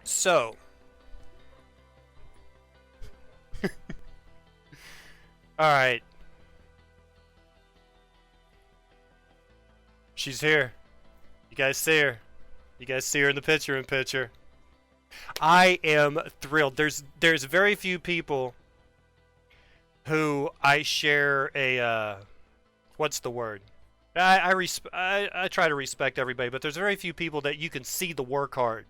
So, alright. She's here. You guys see her. You guys see her in the picture. I am thrilled. There's very few people who I share a, what's the word? I try to respect everybody, but there's very few people that you can see the work hard.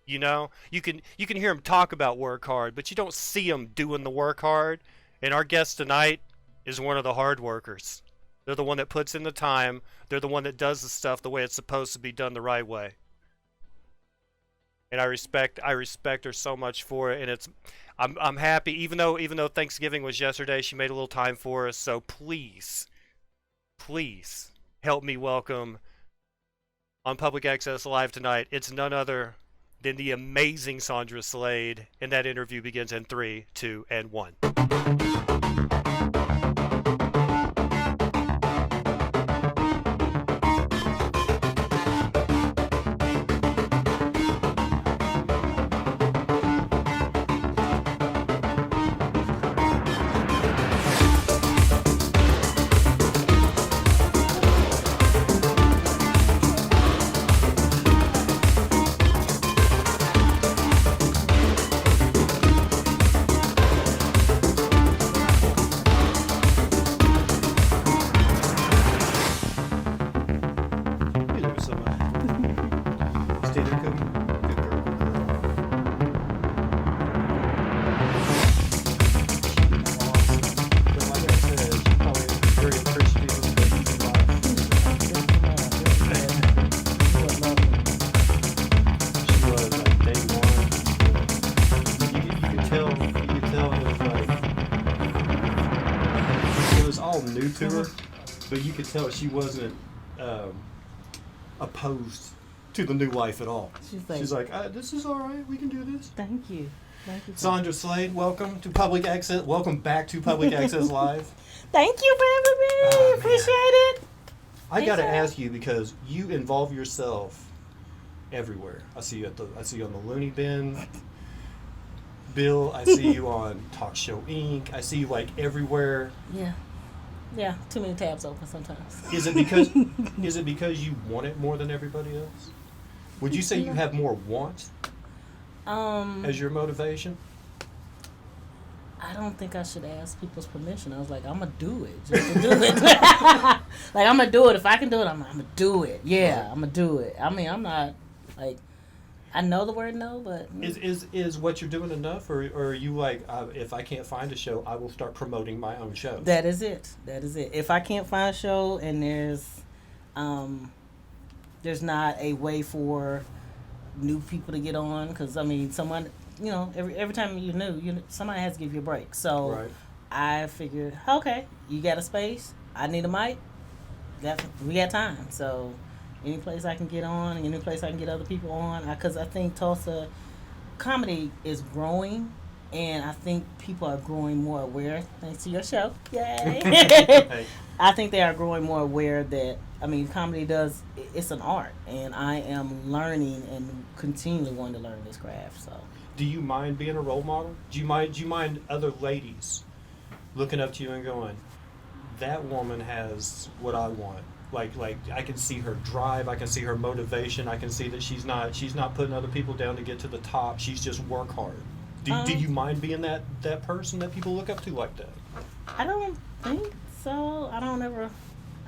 You know, you can hear them talk about work hard, but you don't see them doing the work hard. And our guest tonight is one of the hard workers. They're the one that puts in the time. They're the one that does the stuff the way it's supposed to be done the right way. And I respect her so much for it. And I'm happy, even though Thanksgiving was yesterday, she made a little time for us. So please help me welcome on Public Access Live tonight. It's none other than the amazing Sondra Slade. And that interview begins in 3, 2, and 1. To her, but you could tell she wasn't opposed to the new life at all. She's like, this is all right. We can do this. Thank you. Sondra Slade, welcome to Public Access. Welcome back to Public Access Live. Thank you for having me. Appreciate it. I got to ask you because you involve yourself everywhere. I see you on the Looney Bin. Bill, I see you on Talk Show Inc. I see you like everywhere. Yeah, too many tabs open sometimes. Is it because you want it more than everybody else? Would you say you have more want as your motivation? I don't think I should ask people's permission. I was like, I'm gonna do it just to do it. Like I'm gonna do it. If I can do it, I'm gonna do it. Yeah, I'm gonna do it. I mean, I'm not like I know the word no, but is what you're doing enough, or are you like, if I can't find a show, I will start promoting my own show? That is it. If I can't find a show and there's not a way for new people to get on, because I mean, someone, every time you're new, somebody has to give you a break. So right. I figured, okay, you got a space, I need a mic, we got time, so. Any place I can get on, any place I can get other people on, because I think Tulsa comedy is growing, and I think people are growing more aware, thanks to your show. Yay! Hey. I think they are growing more aware that, comedy it's an art, and I am learning and continually wanting to learn this craft. So. Do you mind being a role model? Do you mind other ladies looking up to you and going, that woman has what I want? Like I can see her drive, I can see her motivation, I can see that she's not putting other people down to get to the top. She's just work hard. Do you mind being that person that people look up to like that? I don't think so. I've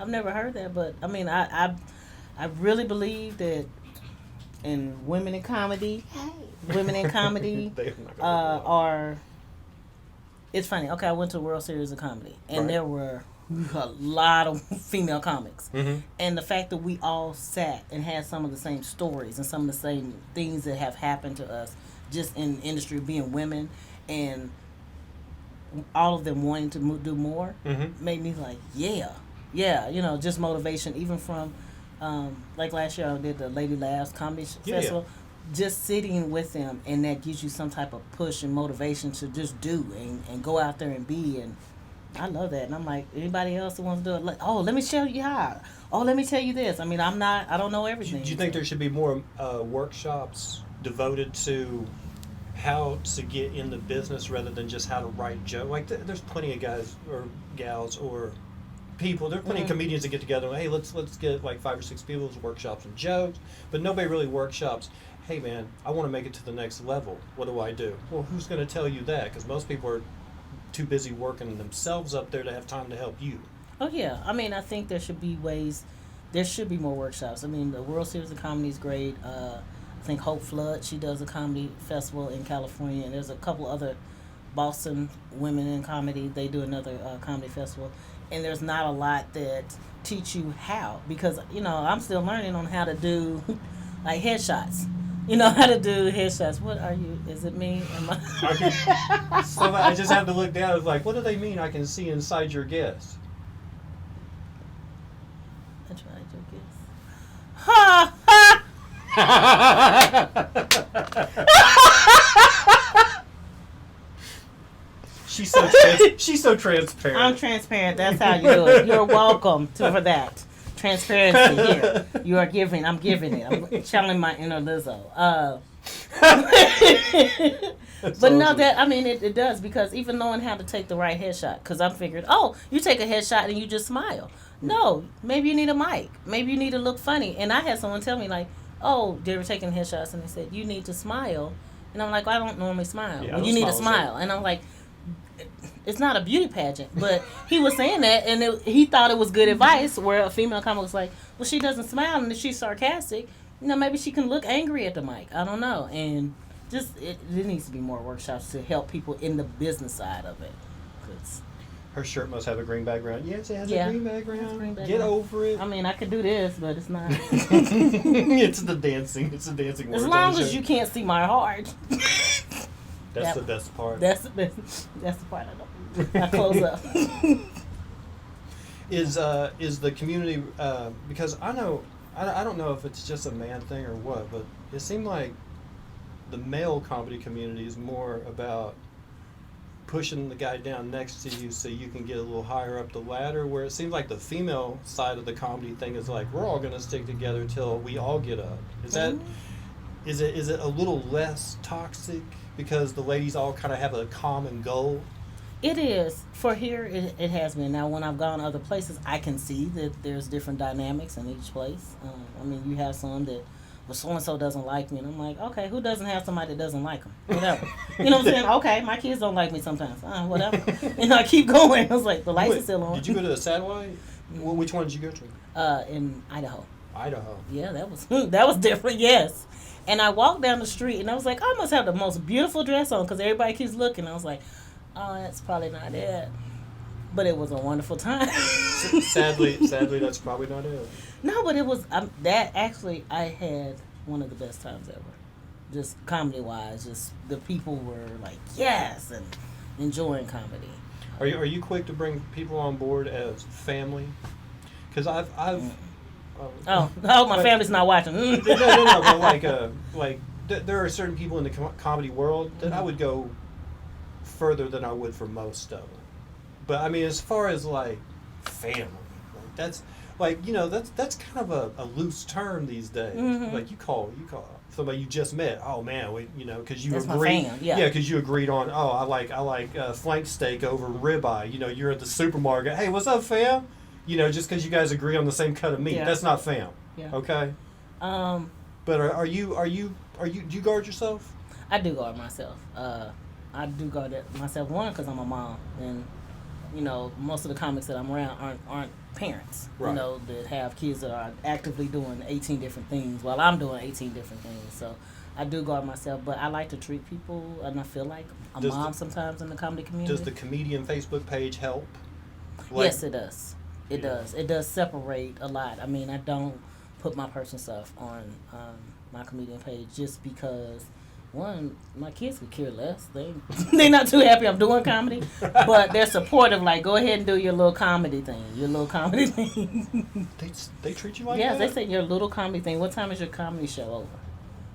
never heard that, but I really believe that in women in comedy are. It's funny. Okay, I went to the World Series of Comedy, and right. There were a lot of female comics, mm-hmm. and the fact that we all sat and had some of the same stories and some of the same things that have happened to us just in the industry of being women, and all of them wanting to do more, mm-hmm. made me like, yeah, just motivation. Even from like last year I did the Lady Laughs Comedy Festival. Just sitting with them, and that gives you some type of push and motivation to just do and go out there and be, and I love that. And I'm like, anybody else that wants to do it? Like, oh, let me show you how. Oh, let me tell you this. I mean, I don't know everything. Do you think there should be more workshops devoted to how to get in the business rather than just how to write jokes? Like, there's plenty of guys or gals or people. There's plenty of comedians that get together. And, hey, let's get like 5 or 6 people to workshop some jokes. But nobody really workshops. Hey, man, I want to make it to the next level. What do I do? Well, who's going to tell you that? Because most people are too busy working themselves up there to have time to help you. Oh yeah, I mean, I think there should be ways. There should be more workshops. I mean, the World Series of Comedy is great. I think Hope Flood, she does a comedy festival in California, and there's a couple other Boston women in comedy. They do another comedy festival, and there's not a lot that teach you how, because I'm still learning on how to do like headshots. You know how to do headshots. What are you? Is it me? Am I? So I just have to look down. It's like, what do they mean? I can see inside your guest. I tried your guess. Ha ha! She's so transparent. I'm transparent. That's how you do it. You're welcome for that. Transparency here. You are giving. I'm giving it. I'm channeling my inner Lizzo. But awesome. no, that I mean it does, because even knowing how to take the right headshot, because I'm figured, oh, you take a headshot and you just smile. No, maybe you need a mic. Maybe you need to look funny. And I had someone tell me like, oh, they were taking headshots and they said you need to smile, and I'm like, well, I don't normally smile. Yeah, well, you need to smile, and I'm like, it's not a beauty pageant, but he was saying that, and he thought it was good advice. Where a female comic was like, well, she doesn't smile, and if she's sarcastic, maybe she can look angry at the mic. I don't know, and just there needs to be more workshops to help people in the business side of it. Her shirt must have a green background. Yes, it has a green background. Get over it. I mean, I could do this, but it's not. It's the dancing. It's the dancing. As long as you can't see my heart. That's the best part. That's the part I don't. I close up. Is the community because I don't know if it's just a man thing or what, but it seemed like the male comedy community is more about pushing the guy down next to you so you can get a little higher up the ladder, where it seems like the female side of the comedy thing is like, we're all going to stick together till we all get up. Is it a little less toxic because the ladies all kind of have a common goal? It is. For here, it has been. Now, when I've gone other places, I can see that there's different dynamics in each place. I mean, you have some that, well, so-and-so doesn't like me. And I'm like, okay, who doesn't have somebody that doesn't like them? Whatever. You know what I'm saying? Okay, my kids don't like me sometimes. Whatever. And I keep going. I was like, the lights are still on. Did you go to the satellite? Well, which one did you go to? In Idaho. Idaho. Yeah, that was different, yes. And I walked down the street, and I was like, I must have the most beautiful dress on, because everybody keeps looking. I was like, oh, that's probably not it. But it was a wonderful time. Sadly, that's probably not it. No, but it was, that actually, I had one of the best times ever. Just comedy-wise, just the people were like, yes, and enjoying comedy. Are you quick to bring people on board as family? Because I've my family's not watching. No, but there are certain people in the comedy world that I would go further than I would for most of them. But I mean, as far as like family, that's that's kind of a loose term these days. Mm-hmm. Like you call somebody you just met. Oh man, because you that's agreed. My fam, yeah. Yeah, because you agreed on. Oh, I like flank steak over ribeye. You're at the supermarket. Hey, what's up, fam? Just because you guys agree on the same cut of meat, that's not fam. Yeah. Okay. But do you guard yourself? I do guard myself. I do guard myself, one, because I'm a mom, and most of the comics that I'm around aren't parents. Right. That have kids that are actively doing 18 different things while I'm doing 18 different things. So I do guard myself, but I like to treat people, and I feel like a mom sometimes in the comedy community. Does the comedian Facebook page help? Yes, it does. It does. It does separate a lot. I mean, I don't put my personal stuff on my comedian page just because, one, my kids could care less. They're not too happy I'm doing comedy, but they're supportive. Like, go ahead and do your little comedy thing. They treat you like that? Yeah, they say your little comedy thing. What time is your comedy show over?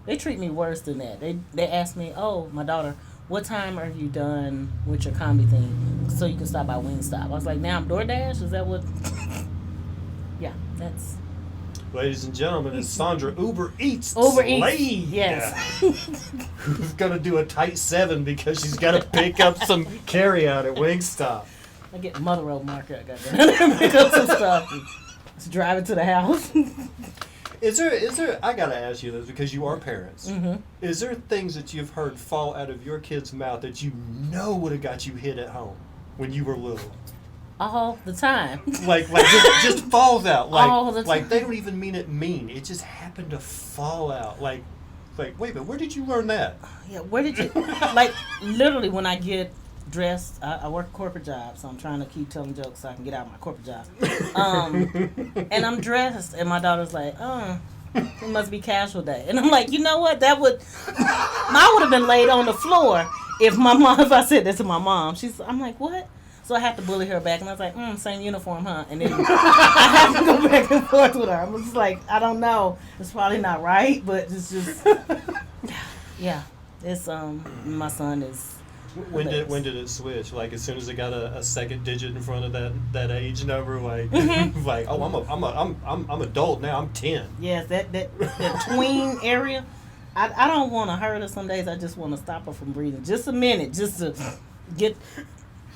They treat me worse than that. They ask me, oh, my daughter, what time are you done with your comedy thing so you can stop by Wingstop? I was like, now I'm DoorDash? Is that what? Yeah, that's... Ladies and gentlemen, it's Sondra Uber Eats Slade. Yes. Who's going to do a tight 7 because she's got to pick up some carry-out at Wingstop. I get the Mother Road marker. I got to pick up some stuff. Just drive it to the house. Is there, I got to ask you this because you are parents. Mm-hmm. Is there things that you've heard fall out of your kid's mouth that you know would have got you hit at home when you were little? All the time. Like just falls out. All the time. Like they don't even mean it mean. It just happened to fall out. Like, wait a minute, where did you learn that? Yeah, where did you... Like, literally, when I get dressed, I work a corporate job, so I'm trying to keep telling jokes so I can get out of my corporate job. And I'm dressed, and my daughter's like, oh, it must be casual day. And I'm like, you know what? That would... I would have been laid on the floor if I said this to my mom. I'm like, what? So I have to bully her back, and I was like, same uniform, huh? And then I have to go back and forth with her. I'm just like, I don't know. It's probably not right, but it's just... Yeah. It's, my son is... When did it switch? Like as soon as it got a second digit in front of that age number, like like I'm adult now. I'm 10. Yes, that tween area. I don't want to hurt her. Some days I just want to stop her from breathing. Just a minute, just to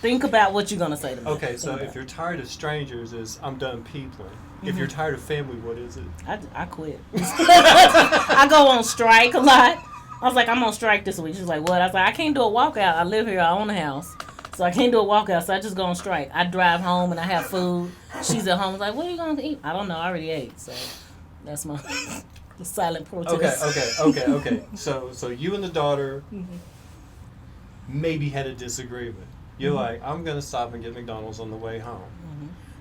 think about what you're gonna say to me. Okay, so if you're tired of strangers, is I'm done peopling. If you're tired of family, what is it? I quit. I go on strike a lot. I was like, I'm on strike this week. She's like, what? I was like, I can't do a walkout. I live here. I own a house. So I can't do a walkout. So I just go on strike. I drive home and I have food. She's at home. I was like, what are you going to eat? I don't know. I already ate. So that's my the silent protest. Okay. So you and the daughter maybe had a disagreement. You're like, I'm going to stop and get McDonald's on the way home.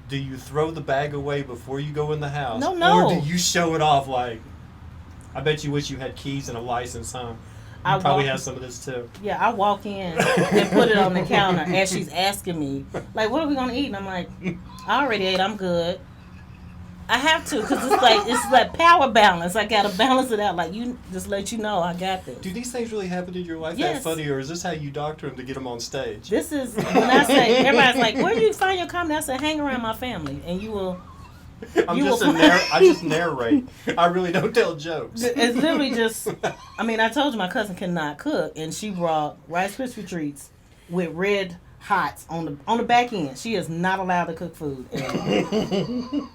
Do you throw the bag away before you go in the house? No. Or do you show it off like... I bet you wish you had keys and a license, huh? You probably have some of this too. Yeah, I walk in and put it on the counter as she's asking me, like, what are we gonna eat? And I'm like, I already ate. I'm good. I have to, because it's like power balance. I gotta balance it out. Like, you just let you know I got this. Do these things really happen in your life? Yes. That funny, or is this how you doctor them to get them on stage? This is when I say everybody's like, where do you find your comedy? I say, hang around my family, and you will. I just narrate. I really don't tell jokes. It's literally just... I mean, I told you my cousin cannot cook, and she brought Rice Krispie treats with red hots on the back end. She is not allowed to cook food. And,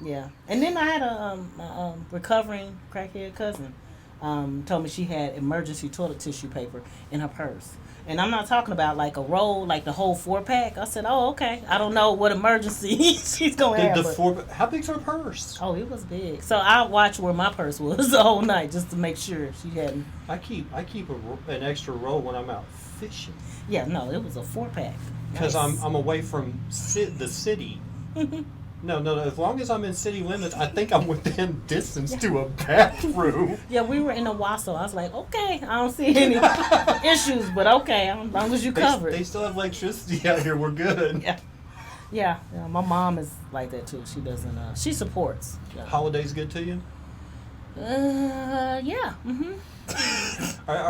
yeah. And then I had a recovering crackhead cousin told me she had emergency toilet tissue paper in her purse. And I'm not talking about like a roll, like the whole 4-pack. I said, oh, okay. I don't know what emergency she's going to have. How big's her purse? Oh, it was big. So I watched where my purse was the whole night just to make sure she hadn't. I keep an extra roll when I'm out fishing. Yeah, no, it was a 4-pack. Because nice. I'm away from the city. No. As long as I'm in city limits, I think I'm within distance to a bathroom. Yeah, we were in Owasso. I was like, okay, I don't see any issues, but okay, as long as you covered. They still have electricity out here. We're good. Yeah. My mom is like that too. She doesn't. She supports. Yeah. Holidays good to you? Yeah.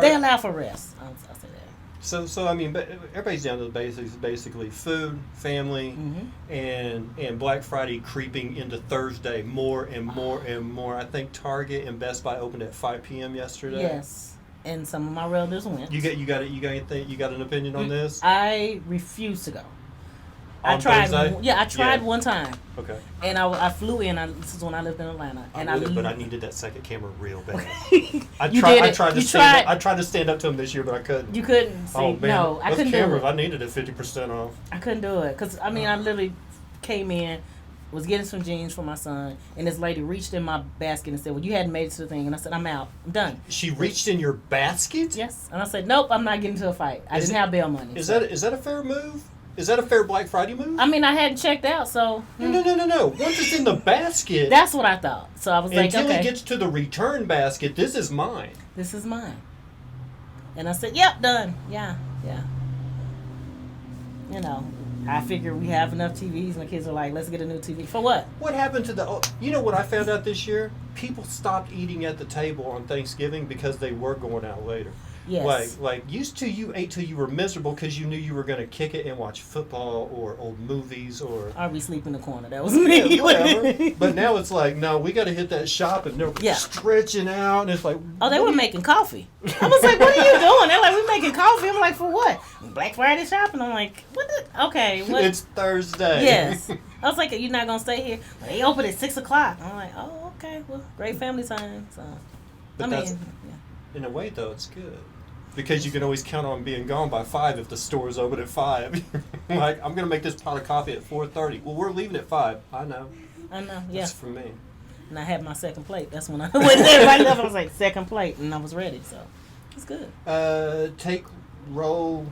They allow for rest. I'll say that. So I mean, everybody's down to the basics. Basically, food, family, and Black Friday creeping into Thursday more and more and more. I think Target and Best Buy opened at 5 p.m. yesterday. Yes, and some of my relatives went. You got an opinion on this? I refuse to go. On Thursday? I tried one time. Okay. And I flew in. This is when I lived in Atlanta. But I needed that second camera real bad. I tried to stand up to him this year, but I couldn't. You couldn't. See, oh man, no, I couldn't do it. I needed it 50% off. I couldn't do it because I literally came in, was getting some jeans for my son, and this lady reached in my basket and said, "Well, you hadn't made it to the thing," and I said, "I'm out. I'm done." She reached in your basket? Yes, and I said, "Nope, I'm not getting into a fight. I didn't have bail money." Is that a fair move? Is that a fair Black Friday move? I hadn't checked out, so... No. Once it's in the basket... That's what I thought. So I was like, okay. Until it gets to the return basket, this is mine. This is mine. And I said, yep, done. Yeah. I figure we have enough TVs. My kids are like, let's get a new TV. For what? What happened to you know what I found out this year? People stopped eating at the table on Thanksgiving because they were going out later. Yes. Like used to, you ate till you were miserable because you knew you were going to kick it and watch football or old movies or. Or we sleep in the corner. That was me. Yeah, whatever. But now it's like, no, we got to hit that shop, and they're stretching out, and it's like. Oh, they were making coffee. I was like, what are you doing? They're like, we're making coffee. I'm like, for what? Black Friday shopping. I'm like, what? Okay, what? It's Thursday. Yes. I was like, you're not gonna stay here. Well, they open at 6 o'clock. I'm like, oh, okay. Well, great family time. So, But in a way, though, it's good. Because you can always count on being gone by 5 if the store's open at 5. Like, I'm going to make this pot of coffee at 4:30. Well, we're leaving at 5. I know. Yeah. That's for me. And I had my second plate. That's when everybody left. I was like, second plate. And I was ready. So, it's good. Take roll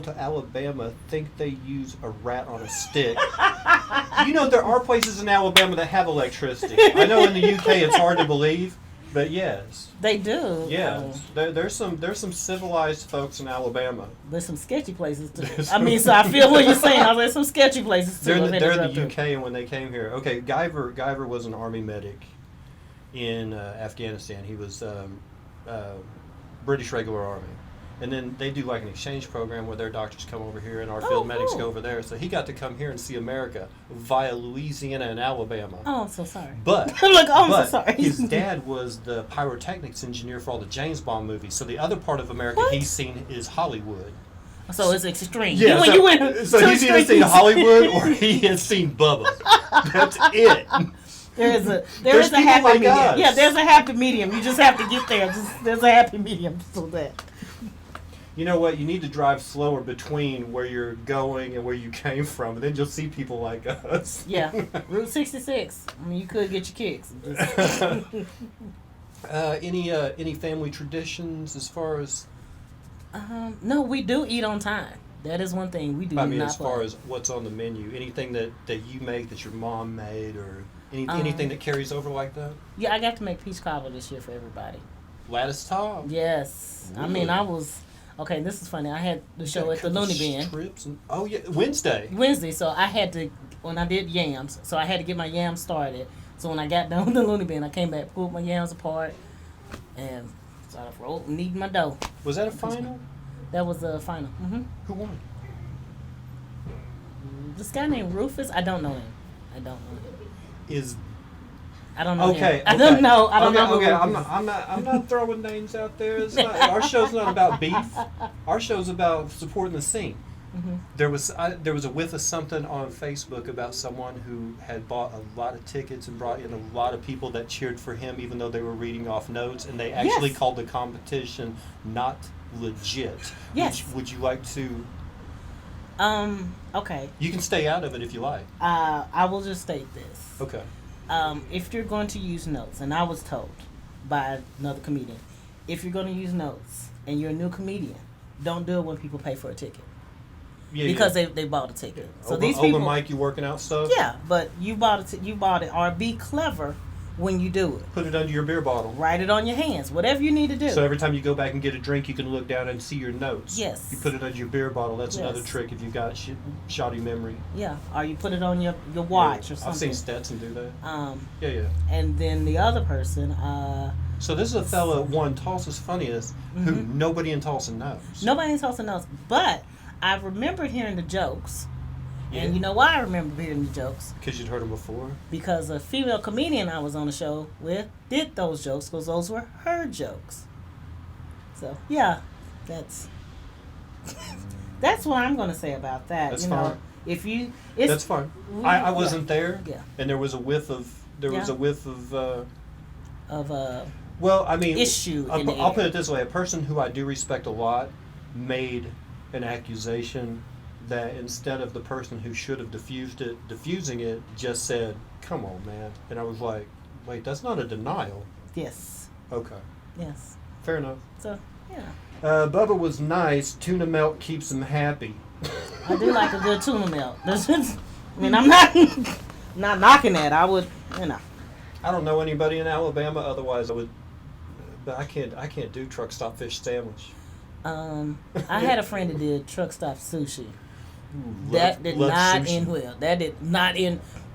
to Alabama. Think they use a rat on a stick. You know, there are places in Alabama that have electricity. I know in the UK it's hard to believe. But yes, they do. Yes, there's some civilized folks in Alabama. There's some sketchy places too. I mean, so I feel what you're saying. There's some sketchy places too. They're in the UK, and when they came here, okay, Guyver was an army medic in Afghanistan. He was British regular army. And then they do like an exchange program where their doctors come over here and our field medics go over there. So he got to come here and see America via Louisiana and Alabama. Oh, I'm so sorry. But I'm like, oh, I'm so sorry. His dad was the pyrotechnics engineer for all the James Bond movies. So the other part of America he's seen is Hollywood. So it's extreme. Yeah, so he's either seen Hollywood or he has seen Bubba. That's it. There's a happy like medium. us. Yeah, there's a happy medium. You just have to get there. There's a happy medium so that. You know what? You need to drive slower between where you're going and where you came from, and then you'll see people like us. Yeah, Route 66. I mean, you could get your kicks. Any family traditions as far as? No, we do eat on time. That is one thing we do. I mean, not as far as what's on the menu, anything that you make that your mom made, or anything that carries over like that. Yeah, I got to make peach cobbler this year for everybody. Lattice top. Yes, really? I mean I was. Okay, this is funny. I had the show at the Looney Bin. Wednesday, so I had to, when I did yams, so I had to get my yams started. So when I got done with the Looney Bin, I came back, pulled my yams apart, and started kneading my dough. Was that a final? That was the final. Mm-hmm. Who won? This guy named Rufus. I don't know him. I don't know okay, him. I don't know. Okay, I'm not throwing names out there. Our show's not about beef. Our show's about supporting the scene. Mm-hmm. There was a whiff of something on Facebook about someone who had bought a lot of tickets and brought in a lot of people that cheered for him, even though they were reading off notes, and they actually called the competition not legit. Yes. Would you like to? Okay. You can stay out of it if you like. I will just state this. Okay. If you're going to use notes, and I was told by another comedian, if you're going to use notes and you're a new comedian, don't do it when people pay for a ticket. Yeah, because they bought a ticket. So these people, mic, you working out stuff. Yeah, but you bought it, or be clever when you do it. Put it under your beer bottle. Write it on your hands. Whatever you need to do. So every time you go back and get a drink, you can look down and see your notes. Yes. You put it under your beer bottle. That's another trick if you've got shoddy memory. Yeah, or you put it on your watch or something. I've seen Stetson do that. Yeah. And then the other person. So this is a fellow, Tulsa's funniest, who nobody in Tulsa knows. Nobody in Tulsa knows, but I remembered hearing the jokes. Yeah. And you know why I remember hearing the jokes? Because you'd heard them before? Because a female comedian I was on the show with did those jokes because those were her jokes. So, yeah, that's what I'm going to say about that. That's fine. That's fine. I wasn't there. Yeah. And there was a whiff of... Well, I mean... issue I'll put it this way. A person who I do respect a lot made an accusation that instead of the person who should have diffusing it, just said, "Come on, man." And I was like, wait, that's not a denial. Yes. Okay. Yes. Fair enough. So, yeah. Bubba was nice. Tuna melt keeps him happy. I do like a good tuna melt. I mean, I'm not knocking that. I would, I don't know anybody in Alabama, otherwise I would, but I can't do truck stop fish sandwich. I had a friend that did truck stop sushi. Ooh, That did not end well.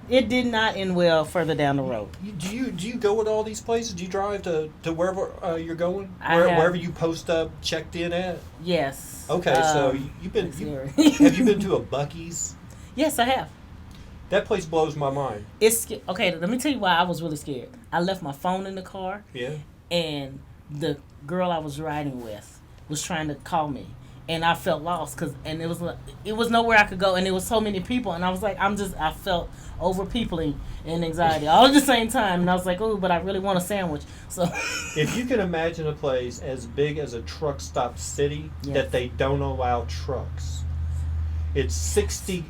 It did not end well further down the road. Do you go to all these places? Do you drive to wherever you're going? I have. Wherever you post up, checked in at? Yes. Okay, so you've been. Have you been to a Buc-ee's? Yes, I have. That place blows my mind. Okay, let me tell you why I was really scared. I left my phone in the car. Yeah. And the girl I was riding with was trying to call me. And I felt lost and it was nowhere I could go, and there was so many people, and I was like, I felt over peopling and anxiety all at the same time, and I was like, oh, but I really want a sandwich. So if you can imagine a place as big as a truck stop city that they don't allow trucks, it's 60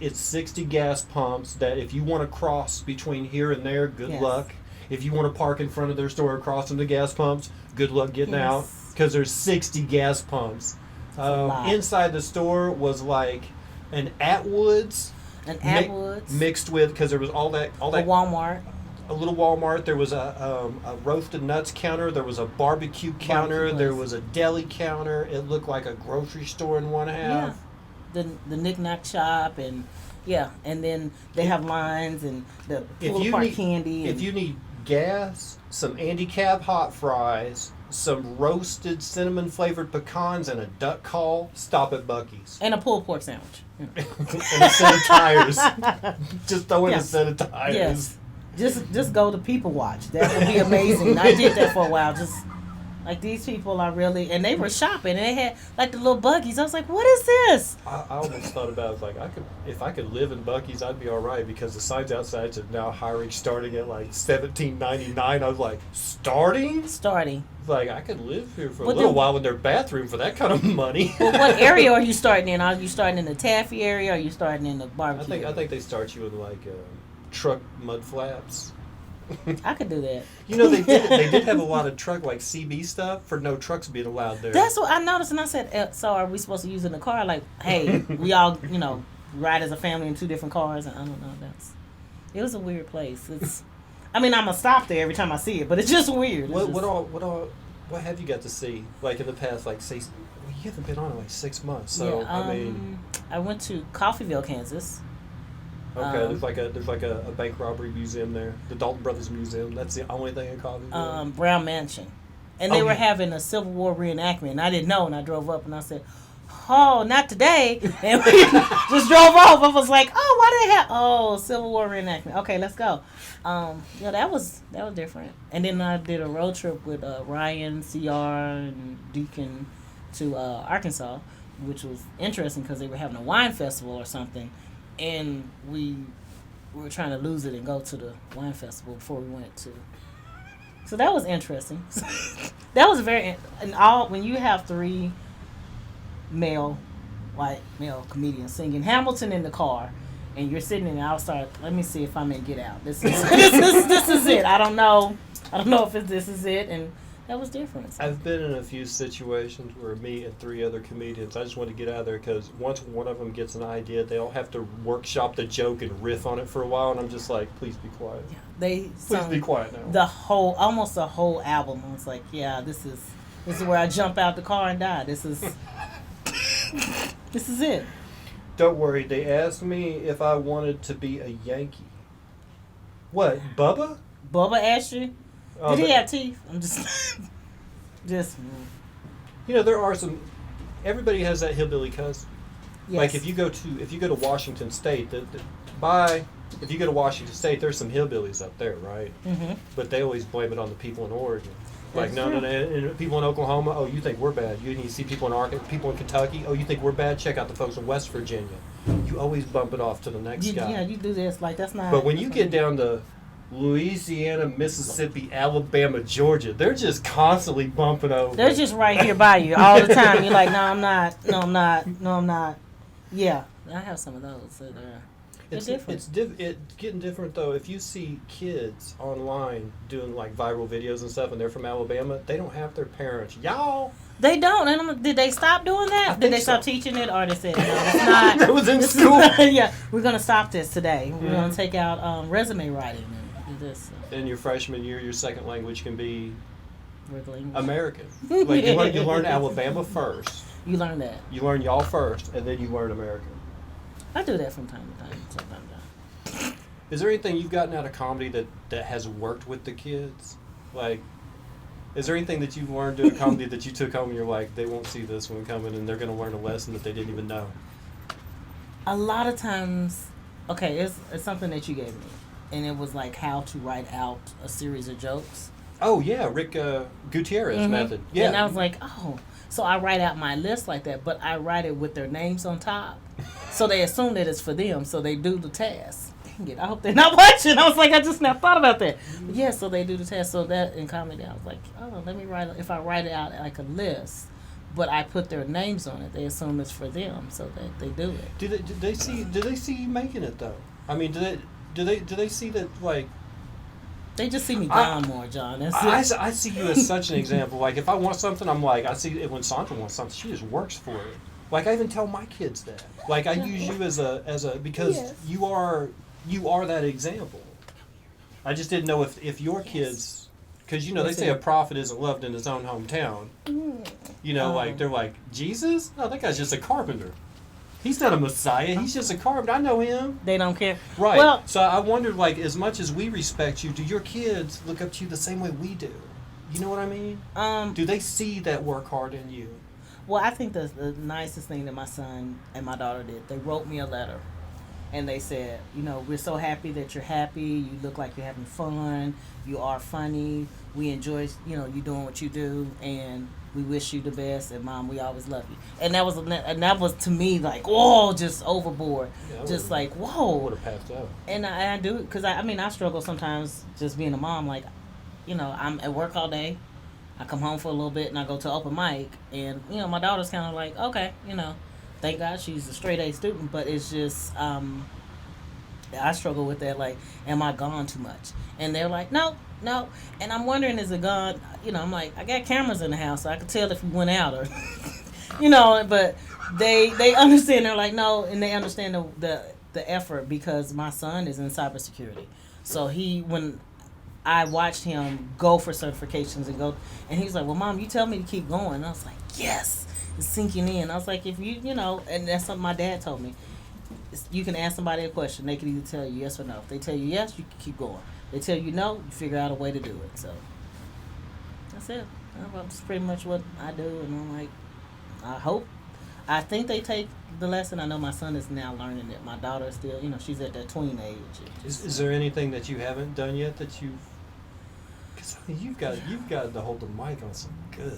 gas pumps that if you want to cross between here and there, good luck. If you want to park in front of their store across from the gas pumps, good luck getting out, because there's 60 gas pumps. Inside the store was like an Atwoods. Mixed with, because there was all that a Walmart. A little Walmart. There was a roasted nuts counter. There was a barbecue counter. There was a deli counter. It looked like a grocery store in one half. Yeah. The knick-knack shop, and and then they have lines and the pull-apart candy. If you need gas, some Andy Cab hot fries, some roasted cinnamon-flavored pecans, and a duck call, stop at Buc-ee's. And a pulled pork sandwich. And a set of tires. Just throw in a set of tires. Yes. Just go to People Watch. That would be amazing. I did that for a while. Just like, these people are really, and they were shopping, and they had like the little buggies. I was like, what is this? I almost thought about it, like, if I could live in Buc-ee's, I'd be all right, because the signs outside said now hiring starting at like $17.99. I was like, starting? Like, I could live here for a little while in their bathroom for that kind of money. Well, what area are you starting in? Are you starting in the taffy area, or are you starting in the barbecue? I think they start you in like truck mud flaps. I could do that. You know, they did have a lot of truck, like CB stuff, for no trucks being allowed there. That's what I noticed, and I said, so are we supposed to use it in the car? Like, hey, we all, ride as a family in 2 different cars, and I don't know. It was a weird place. I'm gonna stop there every time I see it, but it's just weird. What have you got to see, like, in the past, like, say, you haven't been on in like 6 months, so I went to Coffeyville, Kansas. Okay, there's like a bank robbery museum there, the Dalton Brothers Museum. That's the only thing in Coffeyville. Brown Mansion, and they were having a Civil War reenactment, and I didn't know, and I drove up, and I said, "Oh, not today!" And we just drove off. I was like, "Oh, why do they have Civil War reenactment? Okay, let's go." That was different. And then I did a road trip with Ryan, CR, and Deacon to Arkansas, which was interesting because they were having a wine festival or something. And we were trying to lose it and go to the wine festival before we went to. So that was interesting. That was when you have 3 white male comedians singing Hamilton in the car, and you're sitting in there, let me see if I may get out. This is it. I don't know if this is it, and that was different. So. I've been in a few situations where me and 3 other comedians, I just want to get out of there, because once one of them gets an idea, they all have to workshop the joke and riff on it for a while, and I'm just like, please be quiet. Yeah, please be quiet now. Almost the whole album. I was like, yeah, this is where I jump out the car and die. This is it. Don't worry, they asked me if I wanted to be a Yankee. What, Bubba? Bubba asked you? Did he have teeth? I'm just. There are some. Everybody has that hillbilly cousin. Yes. Like if you go to Washington State, if you go to Washington State, there's some hillbillies up there, right? Mm-hmm. But they always blame it on the people in Oregon. Like That's true. no, and people in Oklahoma. Oh, you think we're bad? You see people in Arkansas, people in Kentucky. Oh, you think we're bad? Check out the folks in West Virginia. You always bump it off to the next guy. Yeah, you do this like that's not. But when you get down to Louisiana, Mississippi, Alabama, Georgia, they're just constantly bumping over. They're just right here by you all the time. You're like, no, I'm not. No, I'm not. No, I'm not. Yeah, I have some of those. So they're different. It's getting different, though. If you see kids online doing, like, viral videos and stuff, and they're from Alabama, they don't have their parents. Y'all! They don't. And did they stop doing that? Did they stop teaching it? Or they said, no, it's not. It was in school. Yeah, we're going to stop this today. We're going to take out resume writing and do this. In your freshman year, your second language can be English. American. Like, you learn Alabama first. You learn that. You learn y'all first, and then you learn American. I do that from time to time. Sometimes. Is there anything you've gotten out of comedy that has worked with the kids? Like, is there anything that you've learned doing comedy that you took home and you're like, they won't see this one coming and they're going to learn a lesson that they didn't even know? A lot of times, okay, it's something that you gave me, and it was like how to write out a series of jokes. Oh yeah, Rick Gutierrez method. Yeah, and I was like, oh, so I write out my list like that, but I write it with their names on top, so they assume that it's for them, so they do the task. Dang it, I hope they're not watching. I was like, I just now thought about that. But yeah, so they do the task. So that in comedy, I was like, oh, let me write. If I write it out like a list, but I put their names on it, they assume it's for them, so that they do it. Do they see you making it though? I mean, do they see that like? They just see me down more, John. That's it. I see you as such an example. Like if I want something, I'm like I see it when Sondra wants something, she just works for it. Like I even tell my kids that. Like I use you as a because Yes. you are that example. I just didn't know if your kids, because you know they say a prophet isn't loved in his own hometown. You know, like they're like Jesus. No, that guy's just a carpenter. He's not a Messiah. He's just a carpenter. I know him. They don't care. Right. Well, So I wondered, like, as much as we respect you, do your kids look up to you the same way we do? You know what I mean? Do they see that work hard in you? well, I think the nicest thing that my son and my daughter did, they wrote me a letter. And they said, you know, we're so happy that you're happy. You look like you're having fun. You are funny. We enjoy, you know, you doing what you do. And we wish you the best. And Mom, we always love you. And that was to me like, whoa, just overboard. Yeah, just like, I whoa. would have passed out. And I do it because I struggle sometimes just being a mom. Like, you know, I'm at work all day. I come home for a little bit and I go to open mic. And, you know, my daughter's kind of like, okay, you know. Thank God she's a straight A student, but it's just I struggle with that. Like, am I gone too much? And they're like, no. And I'm wondering, is it gone? You know, I'm like, I got cameras in the house, so I could tell if you went out or, you know. But they understand. They're like, no, and they understand the effort because my son is in cybersecurity. So when I watched him go for certifications and he's like, well, Mom, you tell me to keep going. And I was like, yes. It's sinking in. I was like, if you know, and that's something my dad told me. You can ask somebody a question. They can either tell you yes or no. If they tell you yes, you can keep going. They tell you no, you figure out a way to do it. So that's it. That's pretty much what I do. And I'm like, I think they take the lesson. I know my son is now learning it. My daughter is still, you know, she's at that tween age. Is there anything that you haven't done yet that you've? Because I mean, you've got to hold the mic on some good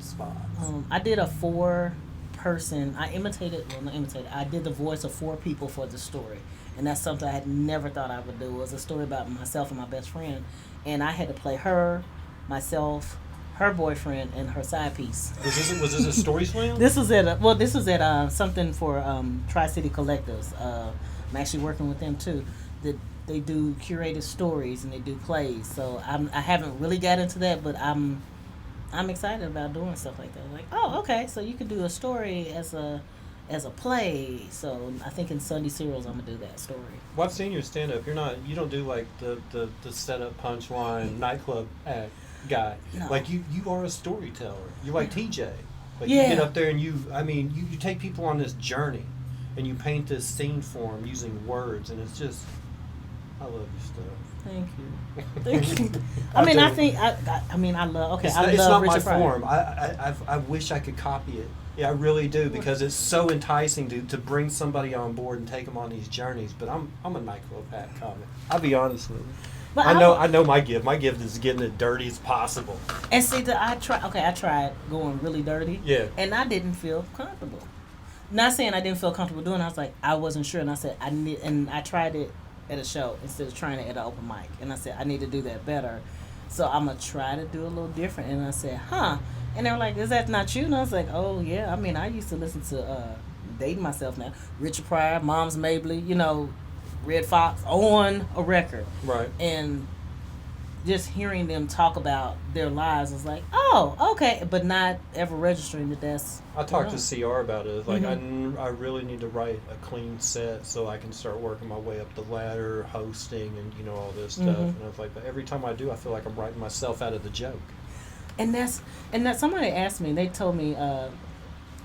spots. I did a 4-person. I did the voice of 4 people for the story, and that's something I had never thought I would do. It was a story about myself and my best friend, and I had to play her, myself, her boyfriend, and her side piece. Was this a story slam? This was at something for Tri-City Collectives. I'm actually working with them too. They do curated stories and they do plays. So I haven't really got into that, but I'm excited about doing stuff like that. Like, oh, okay, so you could do a story as a play. So I think in Sunday Serials I'm gonna do that story. Well, I've seen your stand up. You don't do like the setup punchline nightclub act guy. No. Like you are a storyteller. You're like TJ. Like Yeah. you get up there and you take people on this journey and you paint this scene for them using words, and it's just, I love your stuff. Thank you. Thank you. I love. Okay, It's I not, it's love not my Richard Pryor. form. I wish I could copy it. Yeah, I really do, because it's so enticing to bring somebody on board and take them on these journeys. But I'm a nightclub act comic. I'll be honest with you. But I know my gift. My gift is getting it dirty as possible. And see, I tried going really dirty. Yeah. And I didn't feel comfortable. Not saying I didn't feel comfortable doing it. I was like, I wasn't sure, and I said I tried it at a show instead of trying it at an open mic, and I said I need to do that better. So I'm gonna try to do a little different. And I said, and they were like, is that not you? And I was like, oh yeah. I mean, I used to listen to dating myself now, Richard Pryor, Moms Mabley, you know, Red Fox on a record. Right. And just hearing them talk about their lives was like, oh, okay, but not ever registering that that's. I talked to CR about it. Like, Mm-hmm. I really need to write a clean set so I can start working my way up the ladder, hosting, and all this stuff. Mm-hmm. And I was like, but every time I do, I feel like I'm writing myself out of the joke. And that's somebody asked me. They told me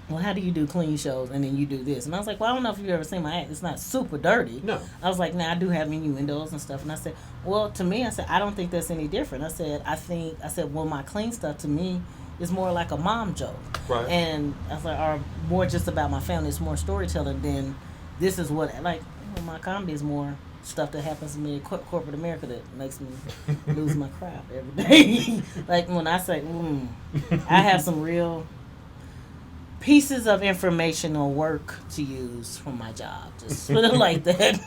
well, how do you do clean shows and then you do this? And I was like, well, I don't know if you've ever seen my act. It's not super dirty. No. I was like, I do have innuendos and stuff. And I said, well, to me, I said, I don't think that's any different. I said, well, my clean stuff to me is more like a mom joke. Right. And I was like, or more just about my family. It's more storytelling than this is what, like, my comedy is more stuff that happens to me in corporate America that makes me lose my crap every day. Like when I say, I have some real pieces of information or work to use from my job. Just put it like that.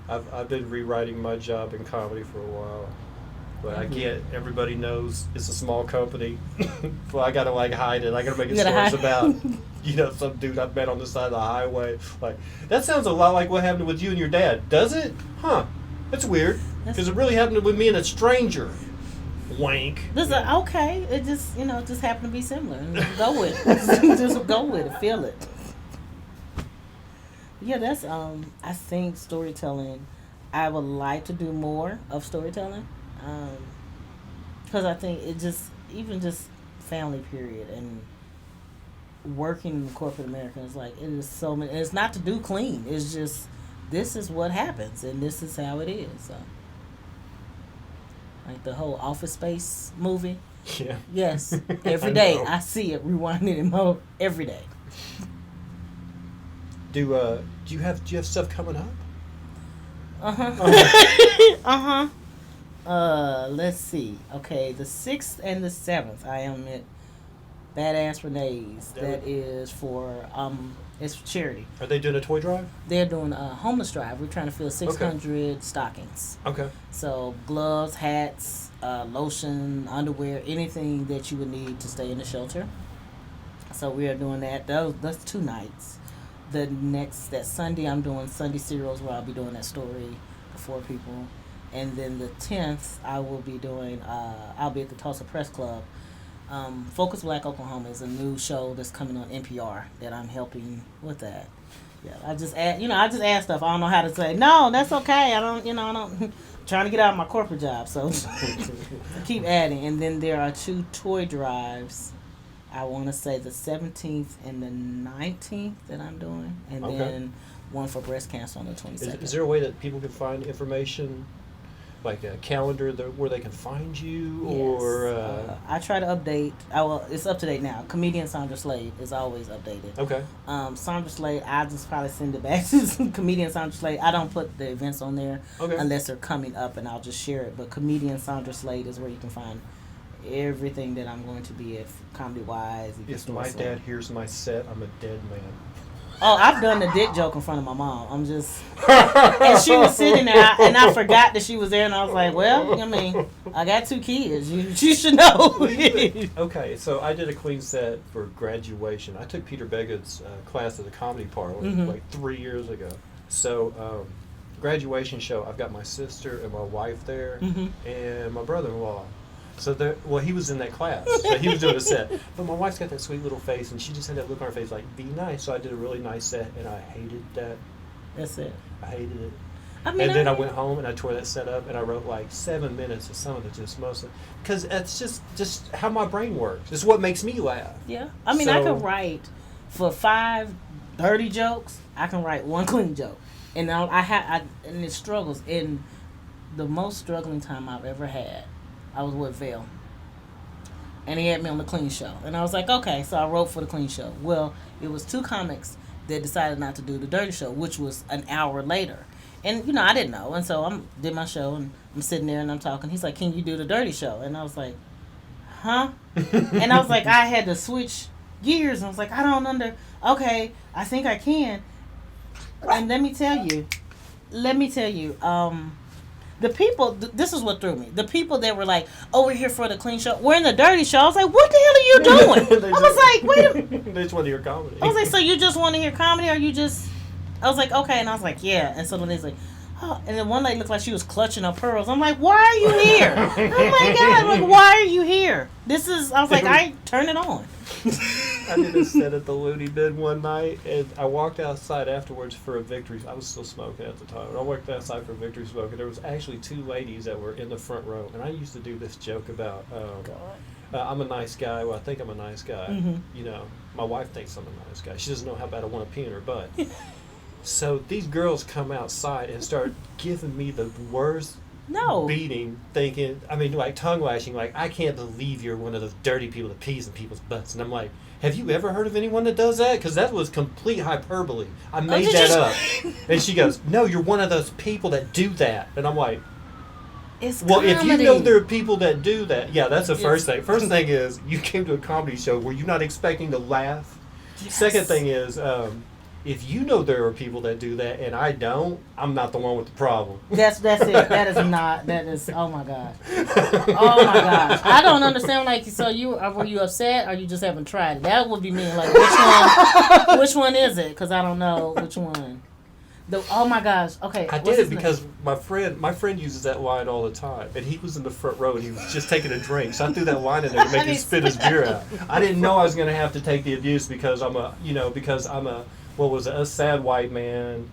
I've been rewriting my job in comedy for a while, but I get everybody knows it's a small company, so I gotta like hide it. I gotta make it stories about some dude I met on the side of the highway. Like that sounds a lot like what happened with you and your dad. Does it? Huh? That's weird because it really happened with me and a stranger. Wank. Okay. It just it just happened to be similar. And just go with it. Just go with it. Feel it. Yeah, that's I think storytelling. I would like to do more of storytelling, because I think it just family period and working in corporate America is like it is so many. It's not to do clean. It's just this is what happens and this is how it is. So. Like the whole Office Space movie. Yeah. Yes. Every day I see it rewinding in mode every day. Do you have stuff coming up? Let's see. Okay, the 6th and the 7th I am at Badass Renee's. That is for it's for charity. Are they doing a toy drive? They're doing a homeless drive. We're trying to fill 600 stockings. Okay. So gloves, hats, lotion, underwear, anything that you would need to stay in the shelter. So we are doing that. That's 2 nights. That Sunday I'm doing Sunday Cereals where I'll be doing that story for people. And then the 10th I will be doing I'll be at the Tulsa Press Club. Focus Black Oklahoma is a new show that's coming on NPR that I'm helping with that. Yeah, I just add stuff. I don't know how to say. No, that's okay. I don't trying to get out of my corporate job, so I keep adding. And then there are 2 toy drives. I want to say the 17th and the 19th that I'm doing, and then one for breast cancer on the 22nd. Is there a way that people can find information? Like a calendar where they can find you, or I try to update. It's up to date now. Comedian Sondra Slade is always updated. Okay. Sondra Slade, I just probably send it back to Comedian Sondra Slade. I don't put the events on there unless they're coming up, and I'll just share it. But Comedian Sondra Slade is where you can find everything that I'm going to be at comedy wise. If my dad hears my set, I'm a dead man. Oh, I've done the dick joke in front of my mom. I'm just... And she was sitting there, and I forgot that she was there, and I was like, well, I got 2 kids. You should know. Okay, so I did a clean set for graduation. I took Peter Beggott's class at the Comedy Parlor like 3 years ago. So, graduation show, I've got my sister and my wife there, and my brother-in-law. So he was in that class. So he was doing a set. But my wife's got that sweet little face, and she just had that look on her face like, be nice. So I did a really nice set, and I hated that. That's it. I hated it. And then I went home, and I tore that set up, and I wrote like 7 minutes of some of it, just mostly. Because that's just how my brain works. It's what makes me laugh. Yeah. I could write, for 5 dirty jokes, I can write 1 clean joke. And and it struggles. In the most struggling time I've ever had, I was with Vail, and he had me on the clean show, and I was like, okay, so I wrote for the clean show. Well, it was 2 comics that decided not to do the dirty show, which was an hour later, and I didn't know, and so I did my show, and I'm sitting there and I'm talking. He's like, can you do the dirty show? And I was like, huh? And I was like, I had to switch gears, and I was like, okay, I think I can. And let me tell you, the people, this is what threw me. The people that were like, oh, we're here for the clean show. We're in the dirty show. I was like, what the hell are you doing? I was like, wait a minute. They just want to hear comedy. I was like, so you just want to hear comedy, or you just... I was like, okay. And I was like, yeah. And so then he's like, oh. And then one lady looked like she was clutching her pearls. I'm like, why are you here? Oh my God. Like, why are you here? I was like, turn it on. I did a set at the Looney Bin one night, and I walked outside afterwards for a victory. I was still smoking at the time. And I walked outside for a victory smoke, and there was actually 2 ladies that were in the front row. And I used to do this joke about, I'm a nice guy. Well, I think I'm a nice guy. Mm-hmm. You know, my wife thinks I'm a nice guy. She doesn't know how bad I want to pee in her butt. So these girls come outside and start giving me the worst beating, thinking, I mean, like tongue lashing, like, I can't believe you're one of those dirty people that pees in people's butts. And I'm like, have you ever heard of anyone that does that? Because that was complete hyperbole. I made that up. And she goes, no, you're one of those people that do that. And I'm like, it's well, comedy. if you know there are people that do that, yeah, that's the first thing. First thing is, you came to a comedy show. Were you not expecting to laugh? Yes. Second thing is, if you know there are people that do that and I don't, I'm not the one with the problem. That's it. That is, oh my God. Oh my gosh. I don't understand, like, so were you upset or you just haven't tried it? That would be me. Like, which one is it? Because I don't know which one. Oh my gosh. Okay. I did it because my friend uses that line all the time, and he was in the front row and he was just taking a drink, so I threw that line in there to make him spit his beer out. I didn't know I was going to have to take the abuse because I'm a sad white man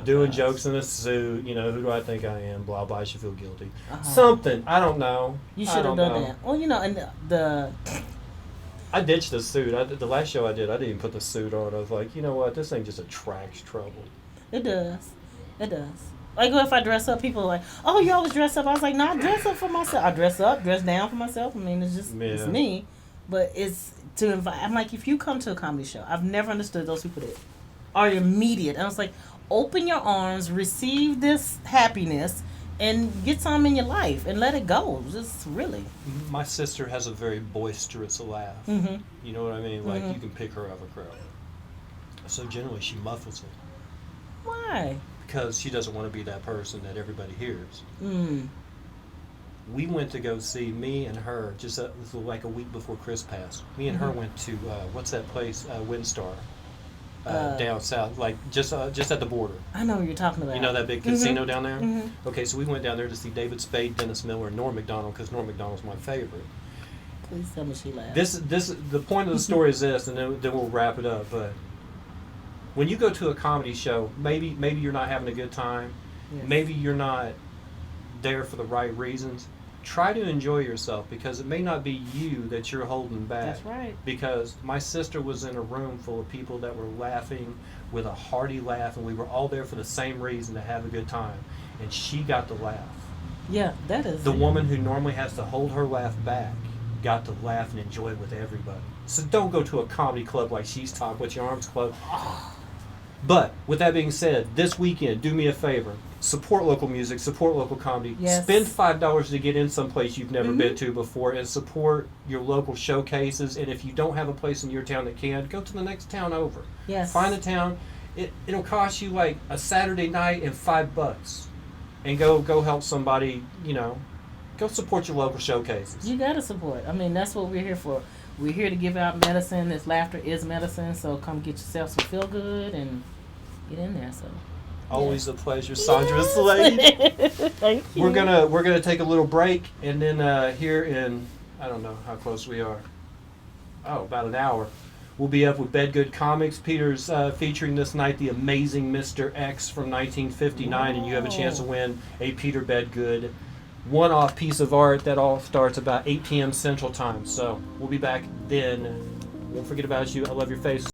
doing jokes in a suit. You know, who do I think I am? Blah blah. I should feel guilty. Something. I don't know. You should have done that. Well, you know, and I ditched the suit. The last show I didn't even put the suit on. I was like, you know what? This thing just attracts trouble. It does. Like, if I dress up, people are like, oh, you always dress up. I was like, no, I dress up for myself. I dress up, dress down for myself. I mean, it's just, it's me. But it's to invite. I'm like, if you come to a comedy show, I've never understood those people that are immediate. And I was like, open your arms, receive this happiness, and get some in your life and let it go. Just really. My sister has a very boisterous laugh. Mm-hmm. You know what I mean? Like, you can pick her out of a crowd. So generally, she muffles it. Why? Because she doesn't want to be that person that everybody hears. Mm. We went to go see, me and her, just like a week before Chris passed. Me and her went to, what's that place, Windstar, down south, like just at the border. I know what you're talking about. You know that big casino down there? Mm-hmm. Okay, so we went down there to see David Spade, Dennis Miller, and Norm Macdonald, because Norm Macdonald's my favorite. Please tell me she laughed. The point of the story is this, and then we'll wrap it up, but when you go to a comedy show, maybe you're not having a good time, maybe you're not there for the right reasons. Try to enjoy yourself, because it may not be you that you're holding back. That's right. Because my sister was in a room full of people that were laughing with a hearty laugh, and we were all there for the same reason, to have a good time, and she got to laugh. Yeah, that is. The woman who normally has to hold her laugh back got to laugh and enjoy it with everybody. So don't go to a comedy club like she's talking with your arms closed. But with that being said, this weekend, do me a favor. Support local music, support local comedy. Yes. Spend $5 to get in someplace you've never been to before, and support your local showcases. And if you don't have a place in your town that can, go to the next town over. Yes. Find a town. It'll cost you like a Saturday night and $5. And go help somebody, you know. Go support your local showcases. You gotta support. I mean, that's what we're here for. We're here to give out medicine. This laughter is medicine. So come get yourself some feel good and get in there. So always a pleasure, Sondra Slade. Thank you. We're gonna take a little break, and then here in, I don't know how close we are. Oh, about an hour. We'll be up with Bedgood Comics. Peter's featuring this night the amazing Mr. X from 1959, and you have a chance to win a Peter Bedgood one-off piece of art. That all starts about 8 p.m. Central Time. So we'll be back then. Won't forget about you. I love your face.